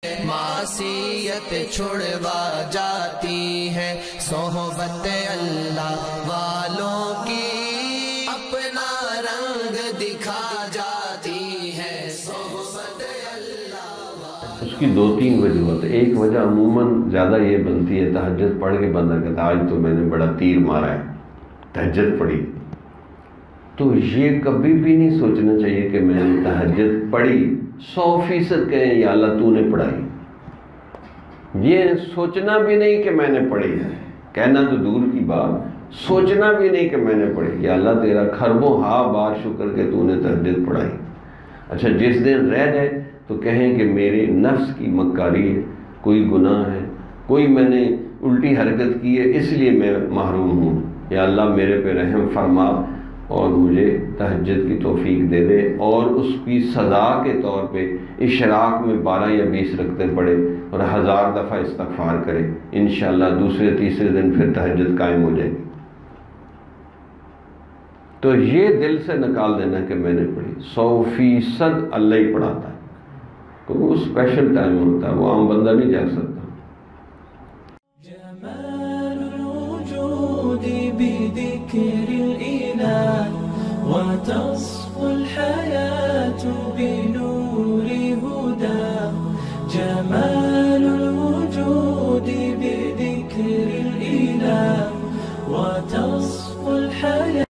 معصیت چھڑوا جاتی ہے صحبت اللہ والوں کی، اپنا رنگ دکھا جاتی ہے صحبت اللہ والوں۔ اس کی دو تین وجوہات ہیں۔ ایک وجہ عموماً زیادہ یہ بنتی ہے، تہجد پڑھ کے بندہ کہتا ہے آج تو میں نے بڑا تیر مارا ہے، تہجد پڑھی۔ تو یہ کبھی بھی نہیں سوچنا چاہیے کہ میں نے تہجد پڑھی، 100% کہیں یا اللہ تو نے پڑھائی۔ یہ سوچنا بھی نہیں کہ میں نے پڑھی ہے، کہنا تو دور کی بات، سوچنا بھی نہیں کہ میں نے پڑھی، یا اللہ تیرا کھربوں ہاں بار شکر کہ تو نے تہجد پڑھائی۔ اچھا جس دن رہ جائے تو کہیں کہ میرے نفس کی مکاری ہے، کوئی گناہ ہے، کوئی میں نے الٹی حرکت کی ہے اس لیے میں محروم ہوں، یا اللہ میرے پہ رحم فرما اور مجھے تہجد کی توفیق دے دے، اور اس کی سزا کے طور پہ اشراق میں 12 یا 20 رکعتیں پڑھے اور 1000 دفعہ استغفار کرے، انشاءاللہ دوسرے تیسرے دن پھر تہجد قائم ہو جائے گی۔ تو یہ دل سے نکال دینا کہ میں نے پڑھی، 100% اللہ ہی پڑھاتا ہے، کیونکہ وہ اسپیشل ٹائم ہوتا ہے، وہ عام بندہ نہیں جا سکتا۔ جمال الوجود بذكر الإله وتصفو الحياة بنور